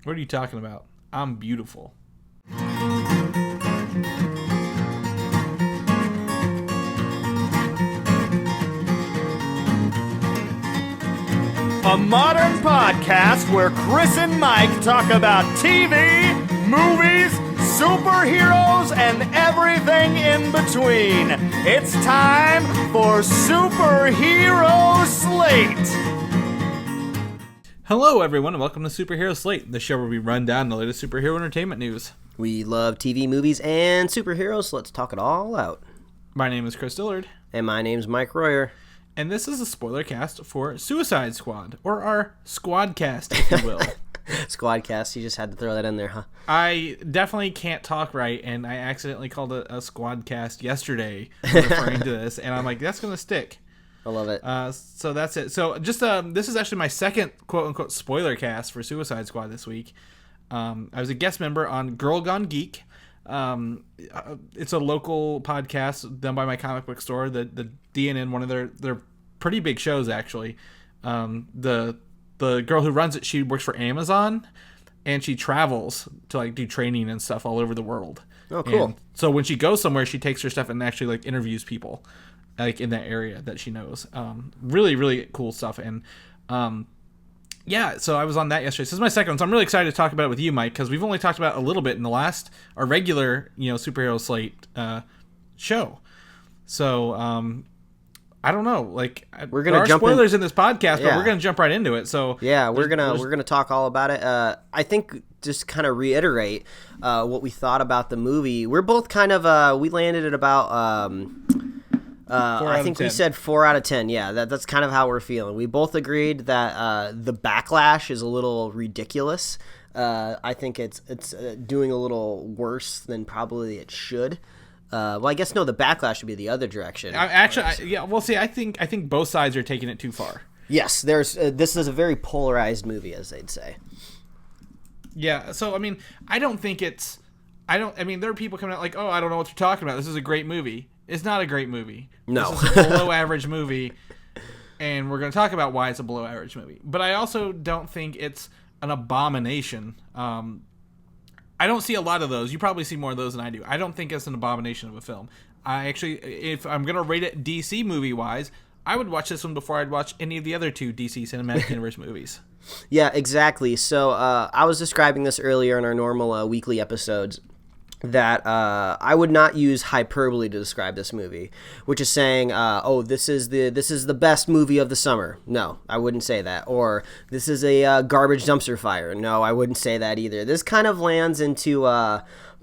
What are you talking about? I'm beautiful. A modern podcast where Chris and Mike talk about TV, movies, superheroes, and everything in between. It's time for Superhero Slate. Hello, everyone, and welcome to Superhero Slate, the show where we run down the latest superhero entertainment news. We love TV, movies, and superheroes, so let's talk it all out. My name is Chris Dillard. And my name's Mike Royer. And this is a spoiler cast for Suicide Squad, or our Squadcast, if you will. Squadcast, you just had to throw that in there, huh? I definitely can't talk right, and I accidentally called it a Squadcast yesterday, referring to this, and I'm like, that's going to stick. I love it. So that's it. So just this is actually my second quote-unquote spoiler cast for Suicide Squad this week. I was a guest member on Girl Gone Geek. It's a local podcast done by my comic book store, the DNN, one of their pretty big shows, actually. The girl who runs it, she works for Amazon, and she travels to like do training and stuff all over the world. Oh, cool. And so when she goes somewhere, she takes her stuff and actually like interviews people like in that area that she knows. Really, really cool stuff. And yeah, so I was on that yesterday. So this is my second one, so I'm really excited to talk about it with you, Mike, because we've only talked about it a little bit in our regular, Superhero Slate show. So I don't know, like we're gonna there are jump spoilers in this podcast, Yeah. but we're gonna jump right into it. So yeah, we're gonna talk all about it. I think just kind of reiterate what we thought about the movie. We're both kind of we landed at about. I think we said 4 out of 10. Yeah, that's kind of how we're feeling. We both agreed that the backlash is a little ridiculous. I think it's doing a little worse than probably it should. Well, I guess no. The backlash should be the other direction. I think both sides are taking it too far. Yes, there's. This is a very polarized movie, as they'd say. Yeah. So I mean, there are people coming out like, oh, I don't know what you're talking about. This is a great movie. It's not a great movie. No. This is a below average movie, and we're going to talk about why it's a below average movie. But I also don't think it's an abomination. I don't see a lot of those. You probably see more of those than I do. I don't think it's an abomination of a film. I actually, if I'm going to rate it DC movie-wise, I would watch this one before I'd watch any of the other two DC Cinematic Universe movies. Yeah, exactly. So I was describing this earlier in our normal weekly episodes, that I would not use hyperbole to describe this movie, which is saying, this is the best movie of the summer. No, I wouldn't say that. Or this is a garbage dumpster fire. No, I wouldn't say that either. This kind of lands into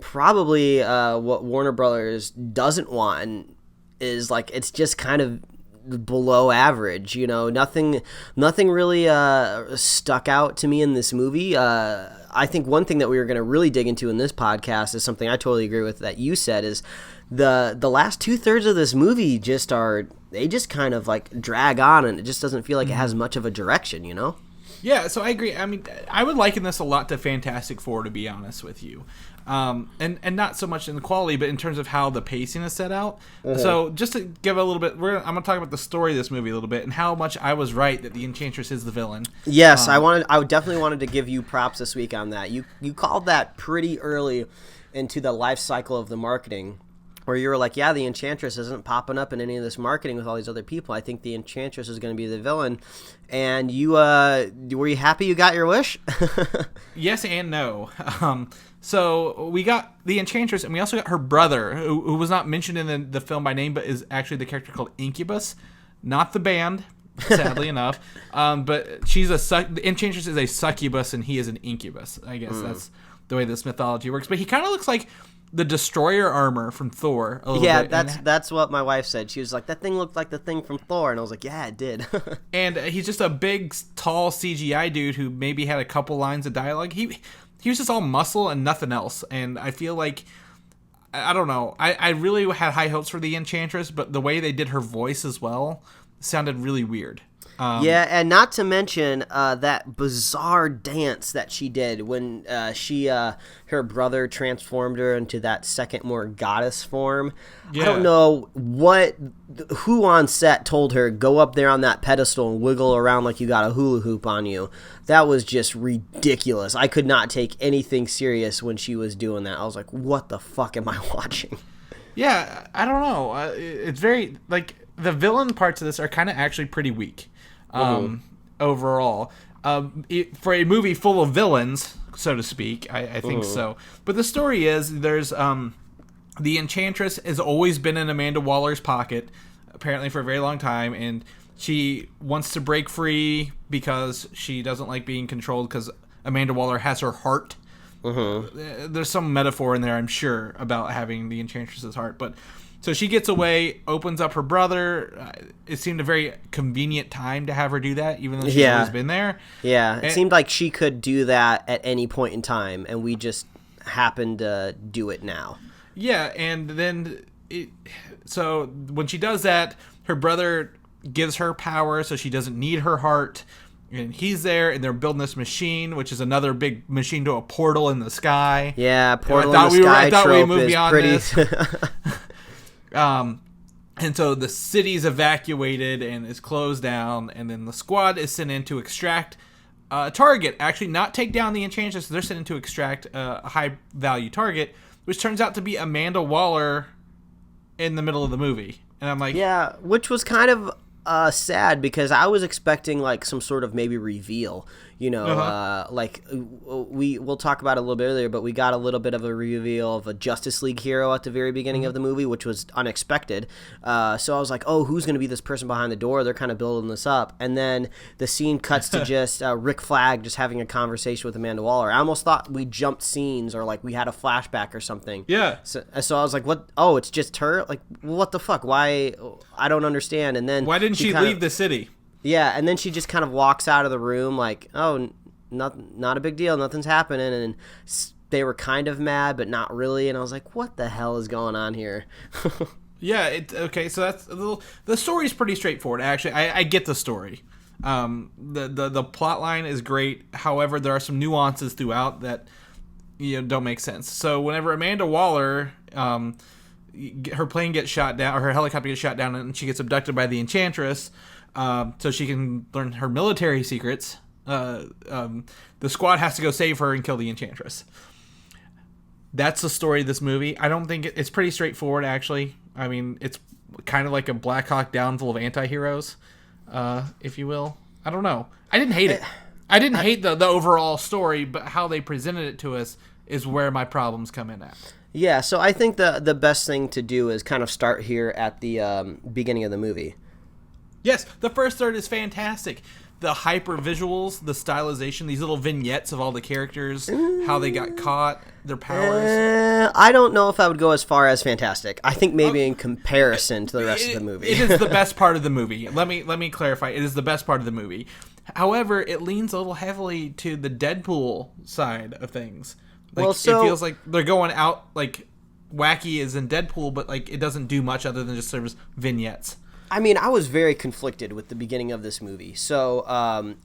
probably what Warner Brothers doesn't want, and is like it's just kind of below average. Nothing really stuck out to me in this movie. I think one thing that we were going to really dig into in this podcast is something I totally agree with that you said, is the last 2/3 of this movie just kind of like drag on, and it just doesn't feel like it has much of a direction, Yeah, so I agree. I mean, I would liken this a lot to Fantastic Four, to be honest with you. And not so much in the quality, but in terms of how the pacing is set out. Mm-hmm. So just to give a little bit, I'm going to talk about the story of this movie a little bit and how much I was right that the Enchantress is the villain. Yes, I definitely wanted to give you props this week on that. You called that pretty early into the life cycle of the marketing, where you were like, yeah, the Enchantress isn't popping up in any of this marketing with all these other people. I think the Enchantress is going to be the villain. And you were you happy you got your wish? Yes and no. So we got the Enchantress, and we also got her brother, who was not mentioned in the film by name, but is actually the character called Incubus, not the band, sadly enough. But the Enchantress is a succubus, and he is an incubus. I guess that's the way this mythology works. But he kind of looks like the Destroyer armor from Thor a little bit. Yeah, that's what my wife said. She was like, that thing looked like the thing from Thor. And I was like, yeah, it did. And he's just a big, tall CGI dude who maybe had a couple lines of dialogue. He was just all muscle and nothing else. And I feel like, I don't know, I really had high hopes for the Enchantress, but the way they did her voice as well sounded really weird. Yeah, and not to mention that bizarre dance that she did when her brother transformed her into that second, more goddess form. Yeah. I don't know who on set told her, go up there on that pedestal and wiggle around like you got a hula hoop on you. That was just ridiculous. I could not take anything serious when she was doing that. I was like, what the fuck am I watching? Yeah, I don't know. It's very, like, the villain parts of this are kind of actually pretty weak. Overall, for a movie full of villains, so to speak, I think so. But the story is there's the Enchantress has always been in Amanda Waller's pocket, apparently for a very long time, and she wants to break free because she doesn't like being controlled because Amanda Waller has her heart. There's some metaphor in there, I'm sure, about having the Enchantress's heart, but. So she gets away, opens up her brother. It seemed a very convenient time to have her do that, even though she's always been there. Yeah, it seemed like she could do that at any point in time, and we just happened to do it now. Yeah, and then so when she does that, her brother gives her power, so she doesn't need her heart. And he's there, and they're building this machine, which is another big machine to a portal in the sky. Yeah, portal in the sky trope is pretty... And so the city's evacuated and is closed down, and then the squad is sent in to extract a target. Actually, not take down the Enchantress. They're sent in to extract a high-value target, which turns out to be Amanda Waller in the middle of the movie. And I'm like... Yeah, which was kind of sad because I was expecting like some sort of maybe reveal. You know, like we'll talk about it a little bit earlier, but we got a little bit of a reveal of a Justice League hero at the very beginning of the movie, which was unexpected. So I was like, oh, who's going to be this person behind the door? They're kind of building this up. And then the scene cuts to just Rick Flag just having a conversation with Amanda Waller. I almost thought we jumped scenes or like we had a flashback or something. Yeah. So I was like, what? Oh, it's just her? Like, what the fuck? Why? I don't understand. And then why didn't she leave the city? Yeah, and then she just kind of walks out of the room like, oh, not a big deal, nothing's happening, and they were kind of mad, but not really, and I was like, what the hell is going on here? Yeah, okay, so that's the story's pretty straightforward, actually. I get the story. The plot line is great, however, there are some nuances throughout that don't make sense. So whenever Amanda Waller... her plane gets shot down, or her helicopter gets shot down, and she gets abducted by the Enchantress, so she can learn her military secrets. The squad has to go save her and kill the Enchantress. That's the story of this movie. I don't think it's pretty straightforward, actually. I mean, it's kind of like a Black Hawk Down full of anti-heroes, if you will. I don't know. I didn't hate it. I didn't hate the overall story, but how they presented it to us is where my problems come in at. Yeah, so I think the best thing to do is kind of start here at the beginning of the movie. Yes, the first third is fantastic. The hyper visuals, the stylization, these little vignettes of all the characters, how they got caught, their powers. I don't know if I would go as far as fantastic. I think maybe in comparison to the rest of the movie. It is the best part of the movie. Let me clarify. It is the best part of the movie. However, it leans a little heavily to the Deadpool side of things. Like, it feels like they're going out like wacky as in Deadpool, but like it doesn't do much other than just serve as vignettes. I mean, I was very conflicted with the beginning of this movie. So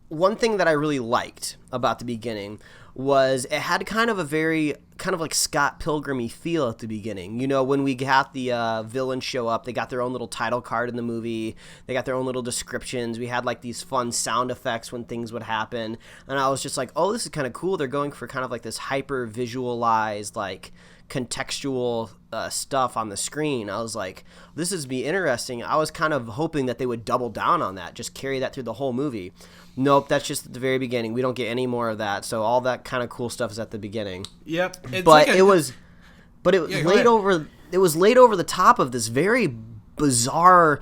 one thing that I really liked about the beginning was it had kind of a very kind of like Scott Pilgrim-y feel at the beginning. You know, when we got the villains show up, they got their own little title card in the movie. They got their own little descriptions. We had like these fun sound effects when things would happen. And I was just like, oh, this is kind of cool. They're going for kind of like this hyper visualized, like contextual stuff on the screen. I was like, this is be interesting. I was kind of hoping that they would double down on that, just carry that through the whole movie. Nope, that's just at the very beginning. We don't get any more of that. So all that kind of cool stuff is at the beginning. Yep. It was laid over the top of this very bizarre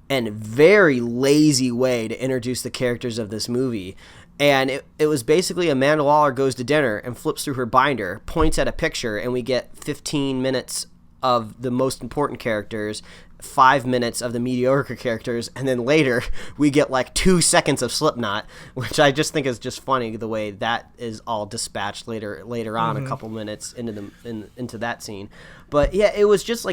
and very lazy way to introduce the characters of this movie. And it was basically Amanda Waller goes to dinner and flips through her binder, points at a picture, and we get 15 minutes of the most important characters, 5 minutes of the mediocre characters, and then later we get like 2 seconds of Slipknot, which I just think is just funny the way that is all dispatched later on, a couple minutes into that scene. But yeah, it was just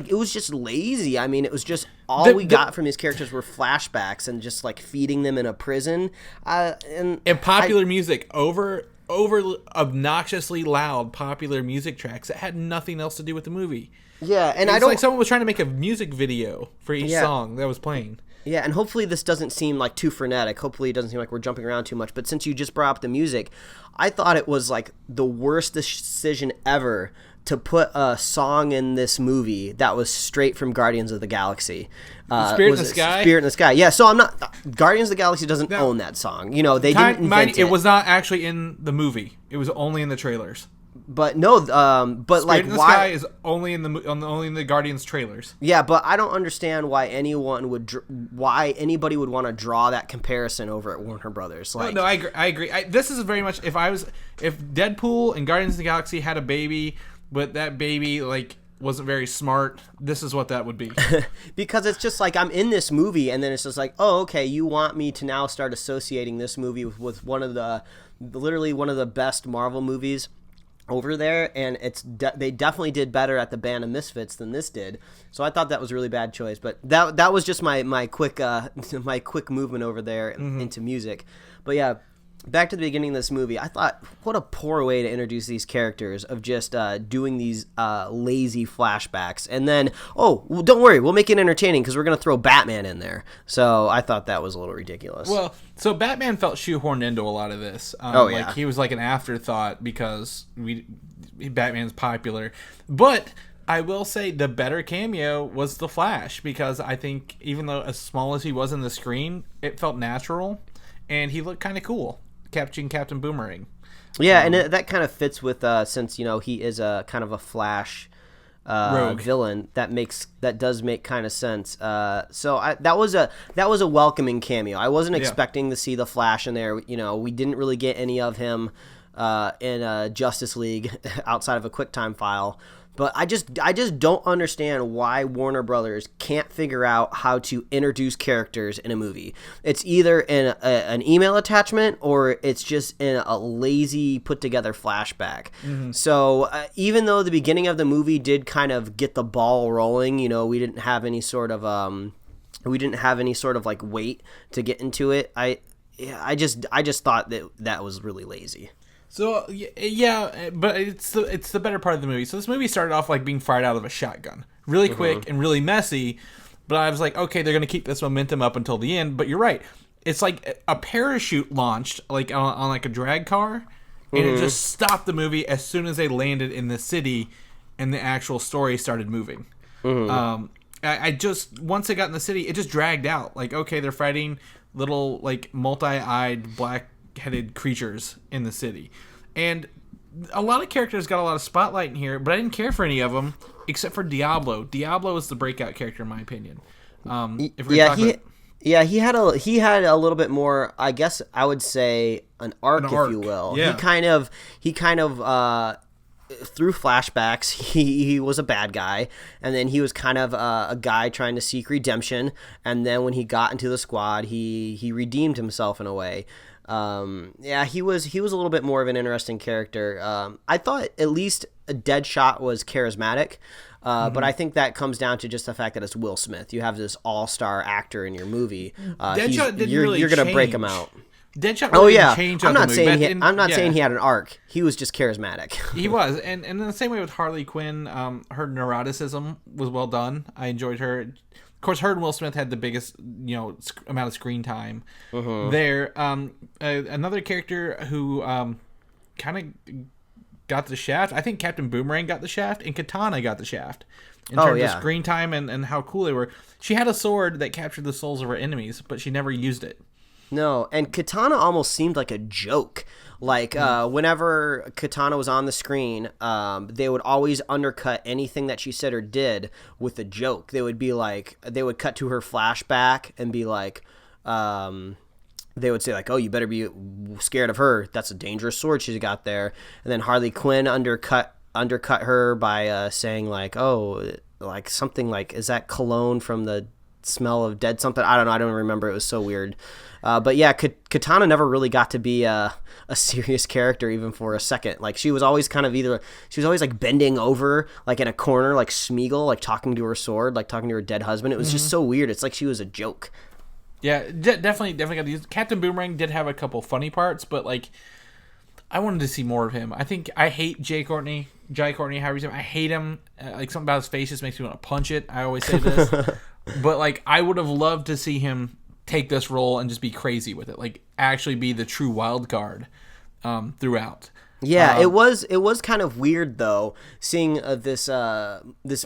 lazy. I mean, it was just all we got from these characters were flashbacks and just like feeding them in a prison. And popular music over obnoxiously loud popular music tracks that had nothing else to do with the movie. Yeah, and it's like someone was trying to make a music video for each song that was playing. Yeah, and hopefully this doesn't seem like too frenetic. Hopefully it doesn't seem like we're jumping around too much. But since you just brought up the music, I thought it was like the worst decision ever to put a song in this movie that was straight from Guardians of the Galaxy. Spirit in the Sky? Spirit in the Sky. Yeah, so I'm not... Guardians of the Galaxy doesn't own that song. You know, they didn't invent it. It was not actually in the movie. It was only in the trailers. But no, but Spirit like in the why? Sky is only in the Guardians trailers. Yeah, but I don't understand why why anybody would want to draw that comparison over at Warner Brothers. Like, no, I agree. This is very much if Deadpool and Guardians of the Galaxy had a baby, but that baby like wasn't very smart, this is what that would be. Because it's just like I'm in this movie, and then it's just like, oh, okay, you want me to now start associating this movie with literally one of the best Marvel movies over there, and they definitely did better at the Band of Misfits than this did. So I thought that was a really bad choice. But that was just my quick my quick movement over there into music. But yeah, back to the beginning of this movie, I thought, what a poor way to introduce these characters of just doing these lazy flashbacks. And then, well, don't worry, we'll make it entertaining because we're going to throw Batman in there. So I thought that was a little ridiculous. Well, so Batman felt shoehorned into a lot of this. Like he was like an afterthought because Batman's popular. But I will say the better cameo was the Flash, because I think even though as small as he was on the screen, it felt natural and he looked kind of cool. Captain Boomerang. Yeah, and that kind of fits with since he is a kind of a Flash villain. That does make kind of sense. So that was a welcoming cameo. I wasn't expecting to see the Flash in there. We didn't really get any of him in Justice League outside of a QuickTime file. But I just don't understand why Warner Brothers can't figure out how to introduce characters in a movie. It's either in an email attachment or it's just in a lazy put together flashback. Mm-hmm. So even though the beginning of the movie did kind of get the ball rolling, we didn't have any sort of like weight to get into it. I just thought that was really lazy. So yeah, but it's the better part of the movie. So this movie started off like being fired out of a shotgun, really quick and really messy. But I was like, okay, they're gonna keep this momentum up until the end. But you're right, it's like a parachute launched like on like a drag car, and it just stopped the movie as soon as they landed in the city, and the actual story started moving. I just once they got in the city, it just dragged out. Like, okay, they're fighting little like multi-eyed black-headed creatures in the city, and a lot of characters got a lot of spotlight in here, but I didn't care for any of them except for Diablo. Diablo is the breakout character in my opinion. He had a little bit more, I guess I would say an arc. If you will. Yeah. He kind of through flashbacks, he was a bad guy, and then he was kind of a guy trying to seek redemption, and then when he got into the squad, he redeemed himself in a way. He was a little bit more of an interesting character. I thought at least Deadshot was charismatic, but I think that comes down to just the fact that it's Will Smith. You have this all-star actor in your movie. Deadshot didn't really you're going to change. break him out. Deadshot really didn't change. I'm not saying he had an arc. He was just charismatic. He was, and in the same way with Harley Quinn, her neuroticism was well done. I enjoyed her. Of course, her and Will Smith had the biggest, amount of screen time there. Another character who kind of got the shaft. I think Captain Boomerang got the shaft, and Katana got the shaft in terms of screen time and how cool they were. She had a sword that captured the souls of her enemies, but she never used it. No, and Katana almost seemed like a joke. Like, whenever Katana was on the screen, they would always undercut anything that she said or did with a joke. They would cut to her flashback and be like, they would say like, oh, you better be scared of her. That's a dangerous sword she's got there. And then Harley Quinn undercut her by saying like, oh, like something like, is that cologne from the smell of dead something. I don't know. I don't remember. It was so weird. But yeah, Katana never really got to be a serious character even for a second. Like she was always kind of she was always like bending over like in a corner like Smeagol, like talking to her sword, like talking to her dead husband. It was just so weird. It's like she was a joke. Yeah, definitely got these. Captain Boomerang did have a couple funny parts, but like I wanted to see more of him. I hate Jai Courtney, however you say him. I hate him. Like something about his face just makes me want to punch it. I always say this. But like I would have loved to see him take this role and just be crazy with it. Like actually be the true wild card throughout. Yeah, it was kind of weird though, seeing this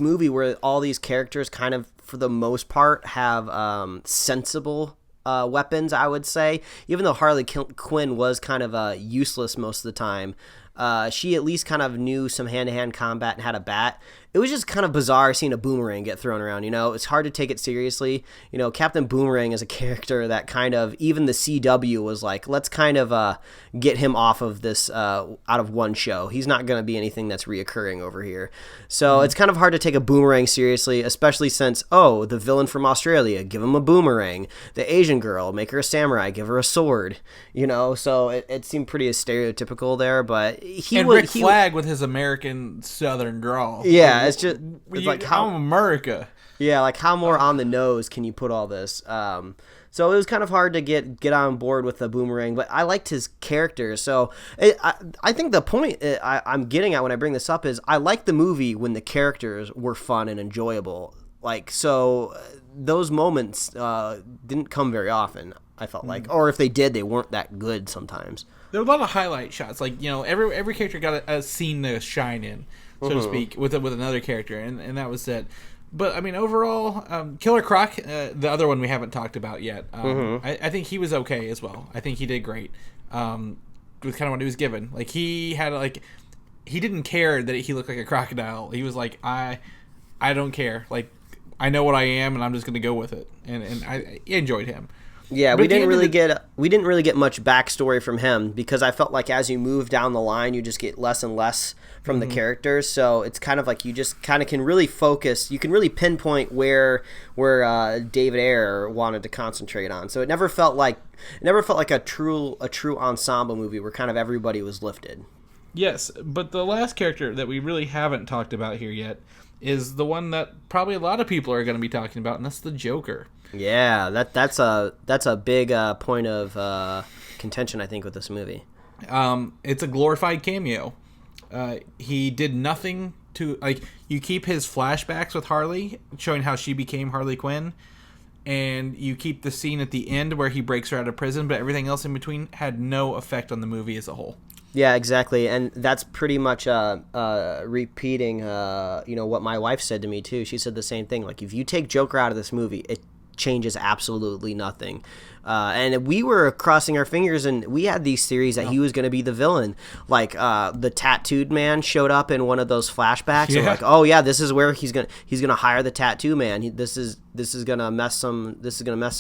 movie where all these characters kind of for the most part have sensible weapons, I would say. Even though Harley Quinn was kind of useless most of the time, she at least kind of knew some hand-to-hand combat and had a bat. It was just kind of bizarre seeing a boomerang get thrown around, you know? It's hard to take it seriously. You know, Captain Boomerang is a character that kind of, even the CW was like, let's kind of get him off of this out of one show. He's not going to be anything that's reoccurring over here. So it's kind of hard to take a boomerang seriously, especially since, the villain from Australia, give him a boomerang. The Asian girl, make her a samurai, give her a sword. You know, so it seemed pretty stereotypical there, but Rick Flag with his American Southern drawl. Yeah, it's like how I'm America. Yeah, like how more on the nose can you put all this? So it was kind of hard to get on board with the boomerang, but I liked his character. So I think the point I'm getting at when I bring this up is I like the movie when the characters were fun and enjoyable. Like so, those moments didn't come very often. I felt like, or if they did, they weren't that good sometimes. There were a lot of highlight shots. Like every character got a scene to shine in, so to speak, with another character, and that was it. But I mean, overall, Killer Croc, the other one we haven't talked about yet. I think he was okay as well. I think he did great. With kind of what he was given. Like he didn't care that he looked like a crocodile. He was like, I don't care. Like I know what I am, and I'm just going to go with it. And I enjoyed him. Yeah, we didn't really get much backstory from him because I felt like as you move down the line, you just get less and less from the characters. So it's kind of like you just kind of can really focus. You can really pinpoint where David Ayer wanted to concentrate on. So it never felt like a true ensemble movie where kind of everybody was lifted. Yes, but the last character that we really haven't talked about here yet is the one that probably a lot of people are going to be talking about, and that's the Joker. Yeah, that's a big point of contention, I think, with this movie. It's a glorified cameo. He did nothing to you keep his flashbacks with Harley, showing how she became Harley Quinn, and you keep the scene at the end where he breaks her out of prison, but everything else in between had no effect on the movie as a whole. Yeah, exactly, and that's pretty much repeating, what my wife said to me too. She said the same thing. Like, if you take Joker out of this movie, it changes absolutely nothing. And we were crossing our fingers, and we had these theories that he was going to be the villain. Like the tattooed man showed up in one of those flashbacks. Yeah. And like, oh yeah, this is where he's gonna hire the tattoo man. This is gonna mess some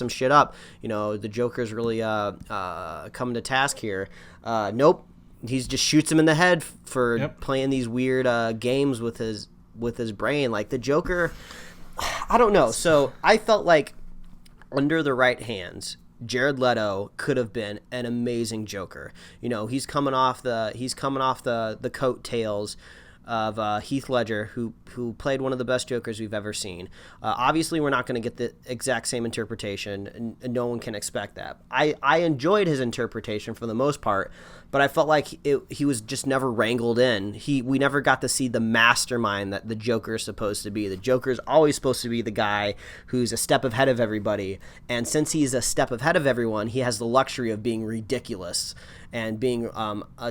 shit up. You know, the Joker's really coming to task here. Nope. He just shoots him in the head for playing these weird games with his brain. Like the Joker, I don't know. So I felt like under the right hands, Jared Leto could have been an amazing Joker. You know, he's coming off the coattails of Heath Ledger, who played one of the best Jokers we've ever seen. Obviously, we're not going to get the exact same interpretation, and no one can expect that. I enjoyed his interpretation for the most part, but I felt like he was just never wrangled in. We never got to see the mastermind that the Joker is supposed to be. The Joker is always supposed to be the guy who's a step ahead of everybody, and since he's a step ahead of everyone, he has the luxury of being ridiculous and being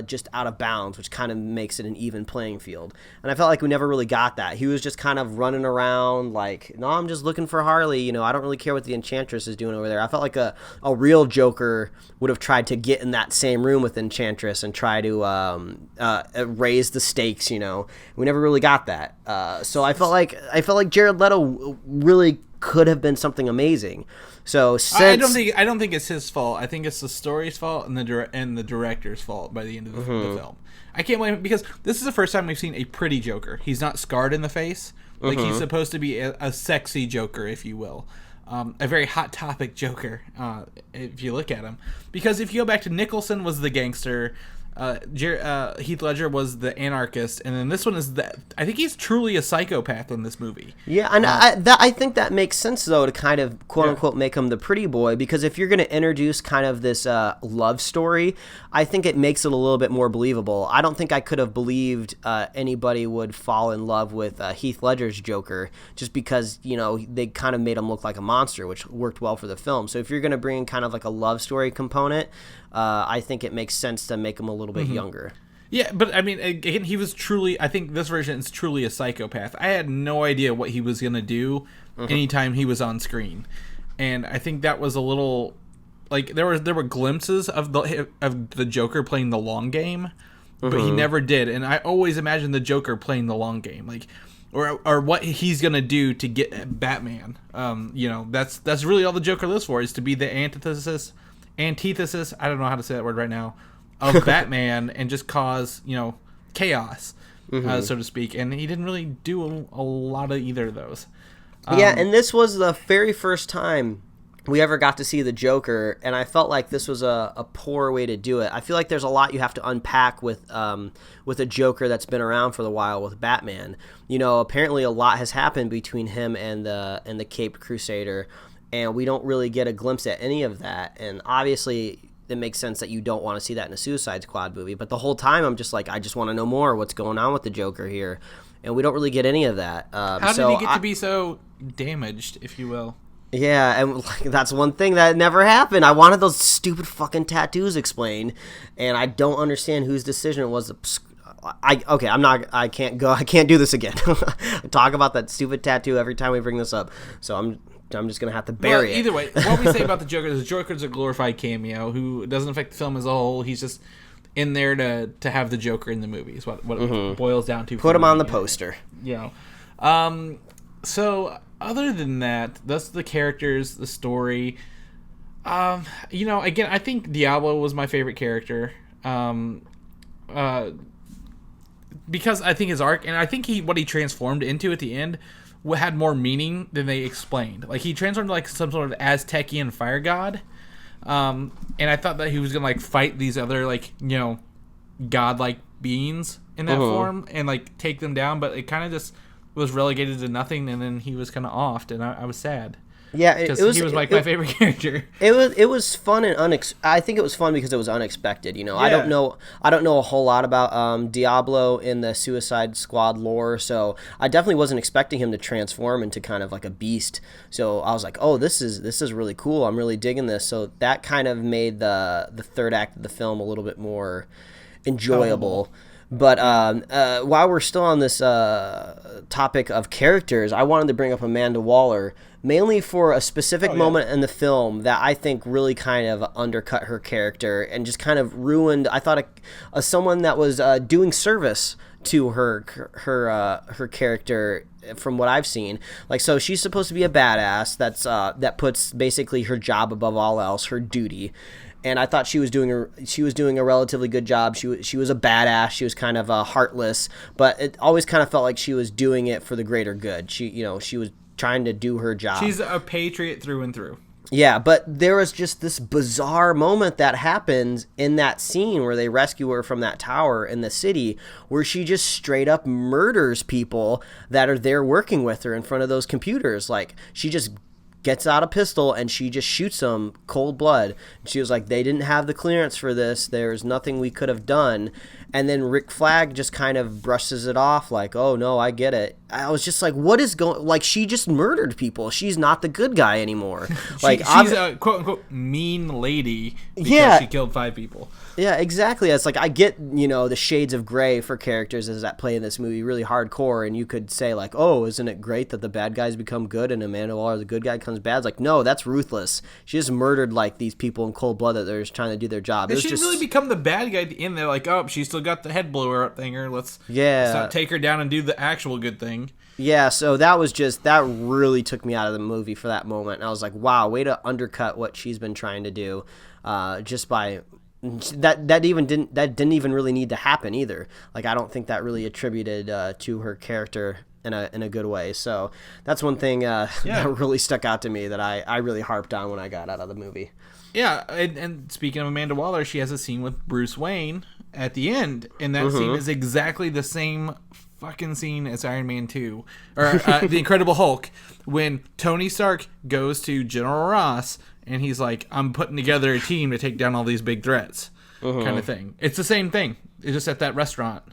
just out of bounds, which kind of makes it an even playing field. And I felt like we never really got that. He was just kind of running around like, no, I'm just looking for Harley. You know, I don't really care what the Enchantress is doing over there. I felt like a real Joker would have tried to get in that same room with Enchantress and try to raise the stakes. You know, we never really got that. So I felt like Jared Leto really could have been something amazing. So I don't think it's his fault. I think it's the story's fault and the director's fault by the end of the film. I can't blame him because this is the first time we've seen a pretty Joker. He's not scarred in the face. Like he's supposed to be a sexy Joker, if you will. a very hot topic Joker, if you look at him. Because if you go back to Nicholson was the gangster, Heath Ledger was the anarchist, and then this one is I think he's truly a psychopath in this movie. Yeah, and I think that makes sense, though, to kind of quote-unquote make him the pretty boy, because if you're going to introduce kind of this love story, I think it makes it a little bit more believable. I don't think I could have believed anybody would fall in love with Heath Ledger's Joker, just because, they kind of made him look like a monster, which worked well for the film. So if you're going to bring in kind of like a love story component, I think it makes sense to make him a little bit younger. Yeah, but I mean, again, he was truly, I think this version is truly a psychopath. I had no idea what he was going to do anytime he was on screen. And I think that was a little, like, there were glimpses of the Joker playing the long game, but he never did. And I always imagined the Joker playing the long game, like, or what he's going to do to get at Batman. That's really all the Joker lives for, is to be the antithesis, I don't know how to say that word right now, of Batman, and just cause, chaos, so to speak. And he didn't really do a lot of either of those. And this was the very first time we ever got to see the Joker, and I felt like this was a poor way to do it. I feel like there's a lot you have to unpack with a Joker that's been around for a while with Batman. Apparently a lot has happened between him and the Caped Crusader, and we don't really get a glimpse at any of that. And obviously it makes sense that you don't want to see that in a Suicide Squad movie. But the whole time I'm just like, I just want to know more. What's going on with the Joker here? And we don't really get any of that. How did he get to be so damaged, if you will? Yeah, and that's one thing that never happened. I wanted those stupid fucking tattoos explained, and I don't understand whose decision it was. I can't do this again. Talk about that stupid tattoo every time we bring this up. So I'm just going to have to bury it. Either way, what we say about the Joker is the Joker's a glorified cameo who doesn't affect the film as a whole. He's just in there to have the Joker in the movie is what it boils down to. Put him on the poster. So other than that, that's the characters, the story. Again, I think Diablo was my favorite character. Because I think his arc, and I think what he transformed into at the end had more meaning than they explained. Like, he transformed like some sort of Aztecian fire god, and I thought that he was gonna fight these other godlike beings in that form and take them down, but it kind of just was relegated to nothing, and then he was kind of offed, and I was sad. Yeah, he was my favorite character. It was fun and I think it was fun because it was unexpected. I don't know a whole lot about Diablo in the Suicide Squad lore, so I definitely wasn't expecting him to transform into kind of like a beast. So I was like, oh, this is really cool. I'm really digging this. So that kind of made the third act of the film a little bit more enjoyable. But while we're still on this topic of characters, I wanted to bring up Amanda Waller, mainly for a specific moment in the film that I think really kind of undercut her character and just kind of ruined, I thought, someone that was doing service to her character from what I've seen. So she's supposed to be a badass that puts basically her job above all else, her duty. And I thought she was doing a relatively good job. She was a badass. She was kind of heartless, but it always kind of felt like she was doing it for the greater good. She was trying to do her job. She's a patriot through and through. Yeah, but there was just this bizarre moment that happens in that scene where they rescue her from that tower in the city, where she just straight up murders people that are there working with her in front of those computers. She just gets out a pistol and she just shoots them cold blood. She was like, they didn't have the clearance for this. There's nothing we could have done. And then Rick Flag just kind of brushes it off like, oh no, I get it. I was just like, what is going, she just murdered people. She's not the good guy anymore. She's a quote unquote mean lady because she killed 5 people. Yeah, exactly. It's I get, the shades of gray for characters as that play in this movie really hardcore, and you could say oh, isn't it great that the bad guys become good and Amanda Waller, the good guy, comes bad? It's no, that's ruthless. She just murdered these people in cold blood that they're just trying to do their job. She didn't really become the bad guy at the end. They're like, oh, she still got the head blower up thinger. Let's not take her down and do the actual good thing. Yeah, so that really took me out of the movie for that moment. And I was like, wow, way to undercut what she's been trying to do, just by that didn't even really need to happen either. I don't think that really attributed to her character in a good way. So that's one thing that really stuck out to me that I really harped on when I got out of the movie. Yeah, and speaking of Amanda Waller, she has a scene with Bruce Wayne at the end, and that scene is exactly the same fucking scene as Iron Man 2, or The Incredible Hulk, when Tony Stark goes to General Ross, and he's like, I'm putting together a team to take down all these big threats, kind of thing. It's the same thing. It's just at that restaurant.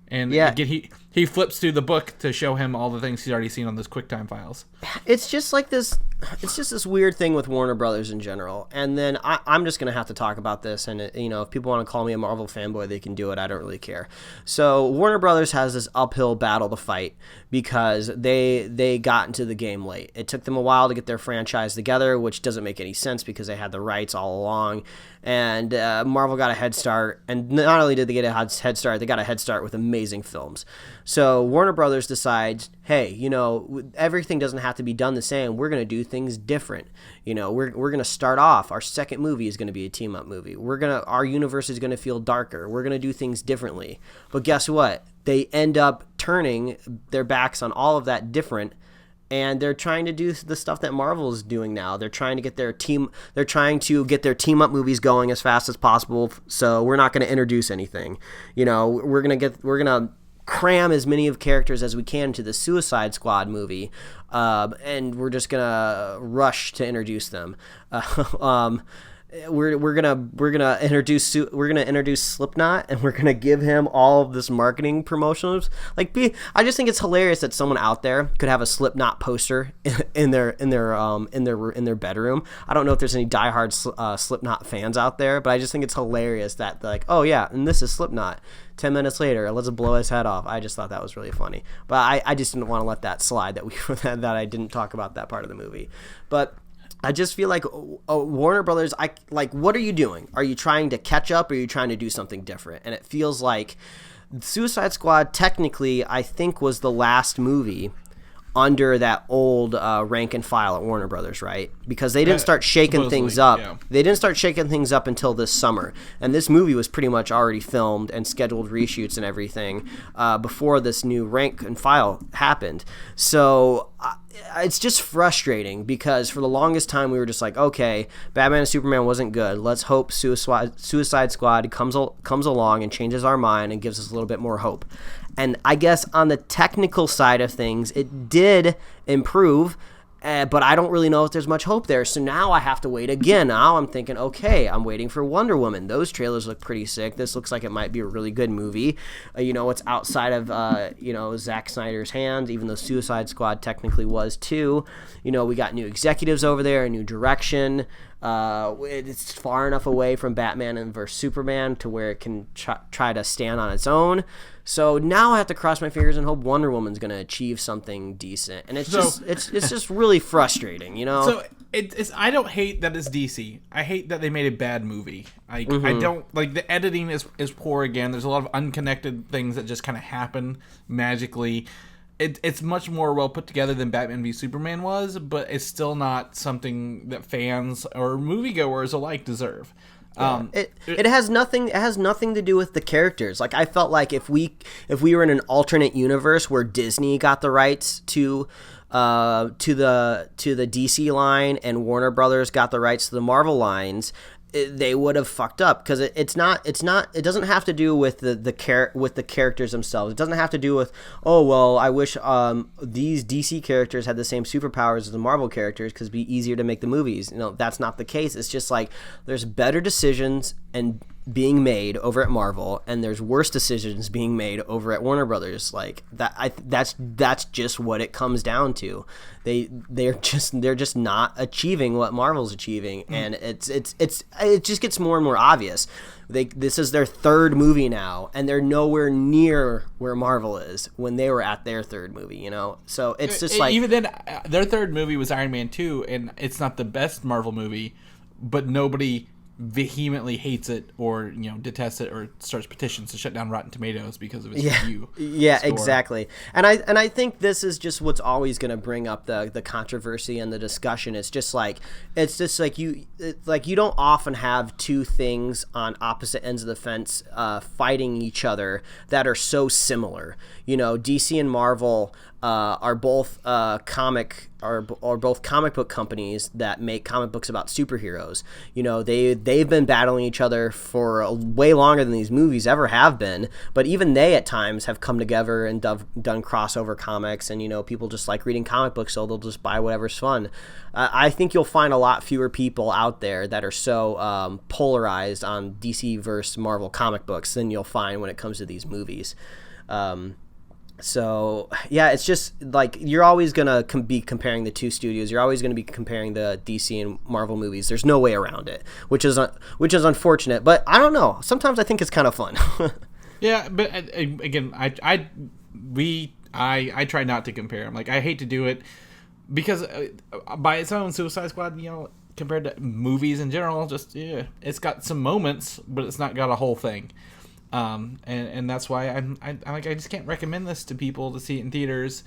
And again, he flips through the book to show him all the things he's already seen on those QuickTime files. It's just like this. It's just this weird thing with Warner Brothers in general. And then I'm just gonna have to talk about this. And if people want to call me a Marvel fanboy, they can do it. I don't really care. So Warner Brothers has this uphill battle to fight because they got into the game late. It took them a while to get their franchise together, which doesn't make any sense because they had the rights all along. And Marvel got a head start. And not only did they get a head start, they got a head start with amazing films. So Warner Brothers decides, hey, everything doesn't have to be done the same. We're going to do things different. We're going to start off. Our second movie is going to be a team-up movie. Our universe is going to feel darker. We're going to do things differently. But guess what? They end up turning their backs on all of that different, and they're trying to do the stuff that Marvel is doing now. They're trying to get their team-up movies going as fast as possible. So we're not going to introduce anything. We're going to cram as many of characters as we can into the Suicide Squad movie, and we're just gonna rush to introduce them. We're gonna introduce Slipknot, and we're gonna give him all of this marketing promotions. I just think it's hilarious that someone out there could have a Slipknot poster in their bedroom. I don't know if there's any diehard Slipknot fans out there, but I just think it's hilarious that they're like, oh yeah, and this is Slipknot. 10 minutes later, let's blow his head off. I just thought that was really funny, but I just didn't want to let that slide that I didn't talk about that part of the movie. But I just feel like Warner Brothers, what are you doing? Are you trying to catch up, or are you trying to do something different? And it feels like Suicide Squad technically, I think, was the last movie under that old rank and file at Warner Brothers, right? Because they didn't start shaking things up. Yeah. They didn't start shaking things up until this summer. And this movie was pretty much already filmed and scheduled reshoots and everything before this new rank and file happened. So it's just frustrating because for the longest time we were just like, okay, Batman and Superman wasn't good. Let's hope Suicide Squad comes along and changes our mind and gives us a little bit more hope. And I guess on the technical side of things, it did improve, but I don't really know if there's much hope there. So now I have to wait again. Now I'm thinking, okay, I'm waiting for Wonder Woman. Those trailers look pretty sick. This looks like it might be a really good movie. It's outside of, Zack Snyder's hands, even though Suicide Squad technically was too. We got new executives over there, a new direction. It's far enough away from Batman and versus Superman to where it can try to stand on its own. So now I have to cross my fingers and hope Wonder Woman's going to achieve something decent. And it's just really frustrating, So I don't hate that it's DC. I hate that they made a bad movie. I don't like the editing is poor again. There's a lot of unconnected things that just kind of happen magically. It's much more well put together than Batman v Superman was, but it's still not something that fans or moviegoers alike deserve. It has nothing to do with the characters. Like, I felt like if we were in an alternate universe where Disney got the rights to the DC line and Warner Brothers got the rights to the Marvel lines, they would have fucked up, because it doesn't have to do with the characters themselves. It doesn't have to do with, oh well, I wish these DC characters had the same superpowers as the Marvel characters because it'd be easier to make the movies. That's not the case. It's just like there's better decisions and being made over at Marvel, and there's worse decisions being made over at Warner Brothers. Like that, that's just what it comes down to. They're just not achieving what Marvel's achieving, and it just gets more and more obvious. This is their third movie now, and they're nowhere near where Marvel is when they were at their third movie. So it's just like, even then, their third movie was Iron Man 2, and it's not the best Marvel movie, but nobody vehemently hates it or detests it or starts petitions to shut down Rotten Tomatoes because of its review. Yeah, score. Exactly. And I think this is just what's always going to bring up the controversy and the discussion. It's just like you don't often have two things on opposite ends of the fence fighting each other that are so similar. DC and Marvel are both comic book companies that make comic books about superheroes. You know, they've been battling each other for way longer than these movies ever have been. But even they at times have come together and done crossover comics. And, you know, people just like reading comic books, so they'll just buy whatever's fun. I think you'll find a lot fewer people out there that are so polarized on DC versus Marvel comic books than you'll find when it comes to these movies. So yeah, it's just like you're always gonna be comparing the two studios. You're always gonna be comparing the DC and Marvel movies. There's no way around it, which is unfortunate. But I don't know. Sometimes I think it's kind of fun. Yeah, but again, I try not to compare them. Like, I hate to do it because by its own, Suicide Squad, you know, compared to movies in general, just it's got some moments, but it's not got a whole thing. And that's why I just can't recommend this to people to see it in theaters.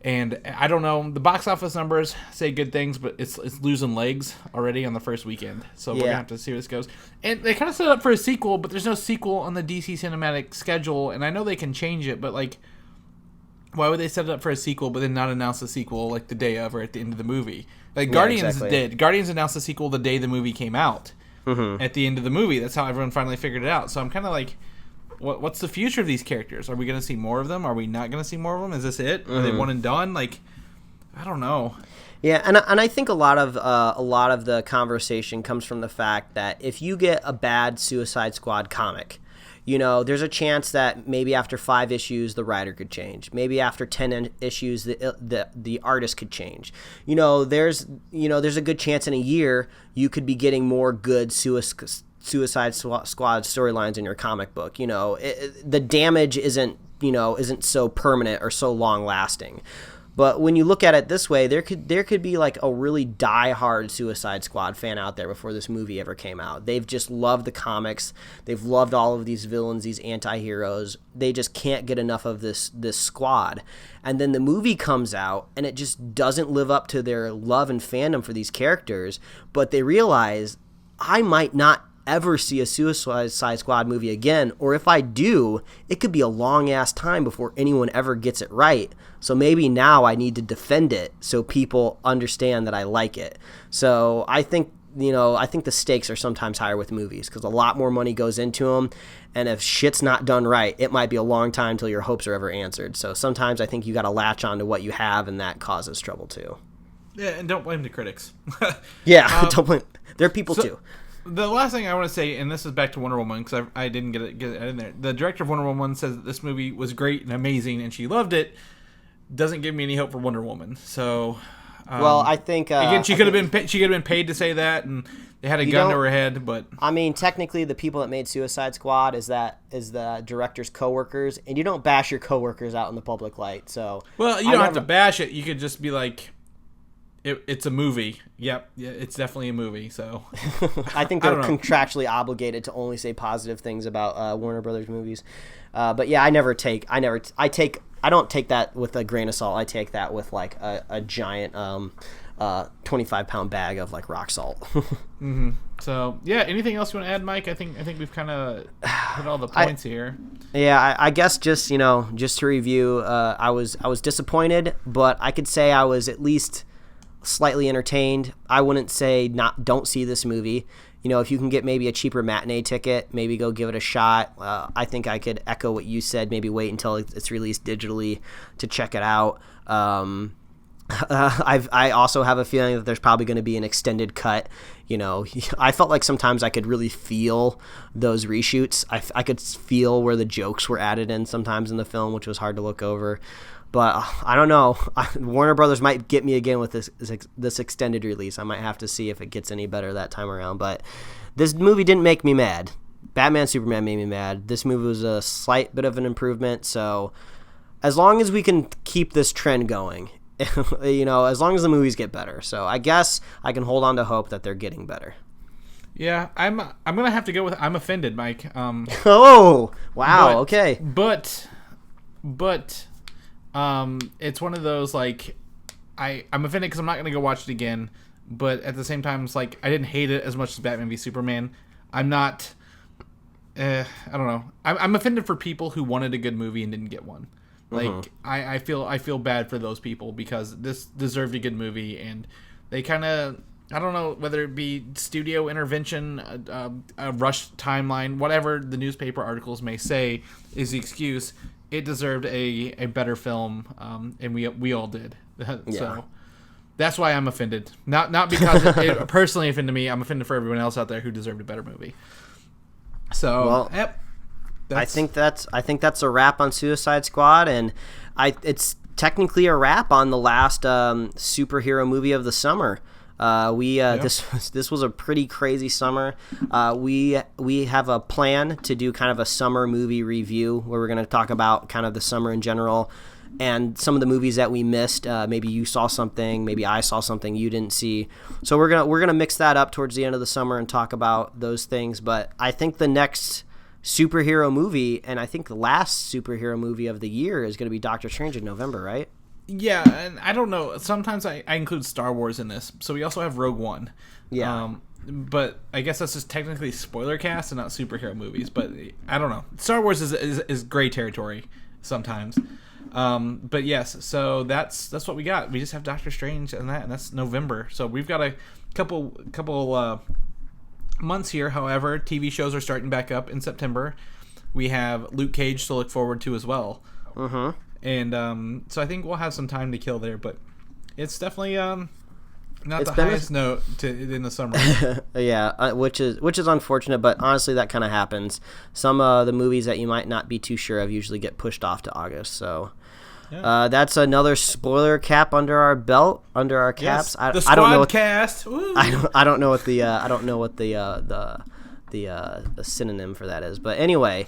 And I don't know, the box office numbers say good things, but it's losing legs already on the first weekend. So we're gonna have to see where this goes. And they kind of set up for a sequel, but there's no sequel on the DC cinematic schedule. And I know they can change it, but like, why would they set it up for a sequel but then not announce a sequel like the day of or at the end of the movie? Like Guardians did. Guardians announced a sequel the day the movie came out. Mm-hmm. At the end of the movie. That's how everyone finally figured it out. So I'm kind of like, what's the future of these characters? Are we going to see more of them? Are we not going to see more of them? Is this it? Are they one and done? Like, I don't know. Yeah, and I think a lot of the conversation comes from the fact that if you get a bad Suicide Squad comic, you know, there's a chance that maybe after 5 issues the writer could change. Maybe after 10 issues the artist could change. You know, there's a good chance in a year you could be getting more good Suicide Squad storylines in your comic book. You know, the damage isn't so permanent or so long lasting. But when you look at it this way, there could be like a really die-hard Suicide Squad fan out there before this movie ever came out. They've just loved the comics. They've loved all of these villains, these anti-heroes. They just can't get enough of this squad. And then the movie comes out, and it just doesn't live up to their love and fandom for these characters. But they realize, I might not ever see a Suicide Squad movie again, or if I do, it could be a long-ass time before anyone ever gets it right. So maybe now I need to defend it so people understand that I like it. So I think the stakes are sometimes higher with movies because a lot more money goes into them, and if shit's not done right, it might be a long time until your hopes are ever answered. So sometimes I think you got to latch on to what you have, and that causes trouble too. Yeah, and don't blame the critics. Yeah, don't blame. They're people too. The last thing I want to say, and this is back to Wonder Woman, because I didn't get it in there. The director of Wonder Woman says that this movie was great and amazing, and she loved it. Doesn't give me any hope for Wonder Woman. So, well, I think again, she could have been paid to say that, and they had a gun to her head. But I mean, technically, the people that made Suicide Squad is the director's coworkers, and you don't bash your coworkers out in the public light. So, well, you don't have to bash it. You could just be like, it's a movie. Yep, yeah, it's definitely a movie. So I think they're contractually obligated to only say positive things about Warner Brothers movies. But yeah, I don't take that with a grain of salt. I take that with like a giant 25-pound bag of like rock salt. Mm-hmm. So yeah, anything else you want to add, Mike? I think we've kind of hit all the points here. Yeah, I guess just to review, I was disappointed, but I could say I was at least slightly entertained. I wouldn't say don't see this movie. You know, if you can get maybe a cheaper matinee ticket, maybe go give it a shot. I think I could echo what you said. Maybe wait until it's released digitally to check it out. I also have a feeling that there's probably going to be an extended cut. You know, I felt like sometimes I could really feel those reshoots. I could feel where the jokes were added in sometimes in the film, which was hard to look over. But I don't know. Warner Brothers might get me again with this extended release. I might have to see if it gets any better that time around. But this movie didn't make me mad. Batman Superman made me mad. This movie was a slight bit of an improvement. So as long as we can keep this trend going, you know, as long as the movies get better. So I guess I can hold on to hope that they're getting better. Yeah, I'm gonna have to go with I'm offended, Mike. Oh wow, okay. But it's one of those like I'm offended because I'm not gonna go watch it again. But at the same time, it's like I didn't hate it as much as Batman v Superman. I'm not. I don't know. I'm offended for people who wanted a good movie and didn't get one. Like I feel bad for those people because this deserved a good movie, and they kind of, I don't know whether it be studio intervention, a rush timeline, whatever the newspaper articles may say is the excuse. It deserved a better film, and we all did. So that's why I'm offended. Not because it personally offended me. I'm offended for everyone else out there who deserved a better movie. So, well, yep. I think that's a wrap on Suicide Squad, and it's technically a wrap on the last superhero movie of the summer. This was a pretty crazy summer. We have a plan to do kind of a summer movie review where we're going to talk about kind of the summer in general and some of the movies that we missed. Maybe you saw something, maybe I saw something you didn't see. So we're gonna mix that up towards the end of the summer and talk about those things. But I think the next superhero movie, and I think the last superhero movie of the year, is going to be Doctor Strange in November, right? Yeah, and I don't know. Sometimes I include Star Wars in this. So we also have Rogue One. Yeah. But I guess that's just technically spoiler cast and not superhero movies. But I don't know. Star Wars is gray territory sometimes. But yes, so that's what we got. We just have Doctor Strange and that's November. So we've got a couple months here. However, TV shows are starting back up in September. We have Luke Cage to look forward to as well. And so I think we'll have some time to kill there, but it's definitely not the highest note in the summer. Yeah, which is unfortunate, but honestly that kind of happens. Some of the movies that you might not be too sure of usually get pushed off to August. So that's another spoiler cap under our belt, under our caps. Yes, I don't know what, cast. I don't know what the synonym for that is. But anyway,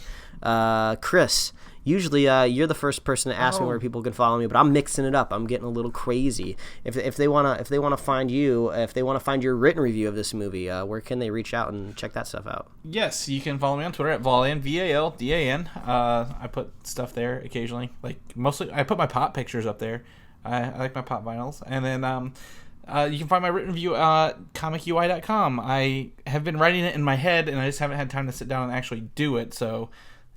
Chris, usually you're the first person to ask me where people can follow me, but I'm mixing it up. I'm getting a little crazy. If they wanna find you, if they wanna find your written review of this movie, where can they reach out and check that stuff out? Yes, you can follow me on Twitter at Valdan, VALDAN. I put stuff there occasionally. Like mostly, I put my pop pictures up there. I like my pop vinyls, and then you can find my written review at comicui.com. I have been writing it in my head, and I just haven't had time to sit down and actually do it. So.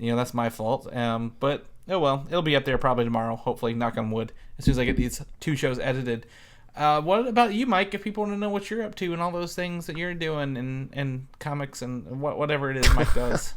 That's my fault. But, oh well, it'll be up there probably tomorrow, hopefully, knock on wood, as soon as I get these 2 shows edited. What about you, Mike, if people want to know what you're up to and all those things that you're doing and comics and whatever it is Mike does?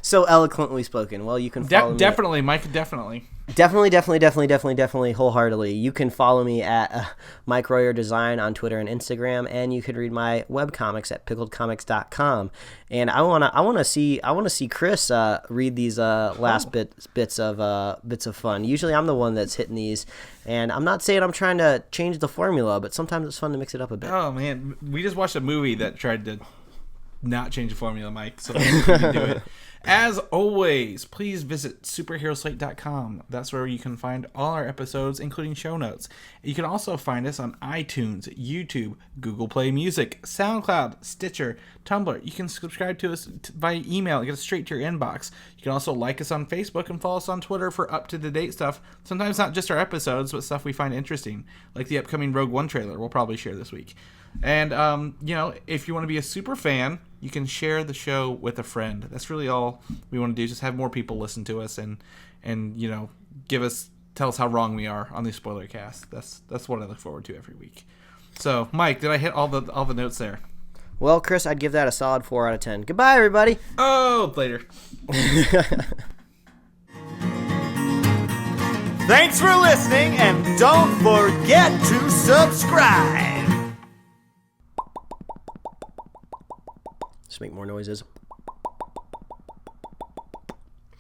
So eloquently spoken. Well, you can follow me. Definitely, Mike, definitely. Definitely, wholeheartedly. You can follow me at Mike Royer Design on Twitter and Instagram, and you can read my webcomics at pickledcomics.com. And I wanna see Chris read these last bits of fun. Usually I'm the one that's hitting these, and I'm not saying I'm trying to change the formula, but sometimes it's fun to mix it up a bit. Oh man, we just watched a movie that tried to not change the formula, Mike, so we can do it. As always, please visit superheroslate.com. That's where you can find all our episodes, including show notes. You can also find us on iTunes, YouTube, Google Play Music, SoundCloud, Stitcher, Tumblr. You can subscribe to us via email and get it straight to your inbox. You can also like us on Facebook and follow us on Twitter for up-to-the-date stuff. Sometimes not just our episodes, but stuff we find interesting, like the upcoming Rogue One trailer we'll probably share this week. And, if you want to be a super fan, you can share the show with a friend. That's really all we want to do, just have more people listen to us and tell us how wrong we are on the spoiler cast. That's what I look forward to every week. So, Mike, did I hit all the notes there? Well, Chris, I'd give that a solid 4 out of 10. Goodbye, everybody. Oh, later. Thanks for listening, and don't forget to subscribe. Just make more noises.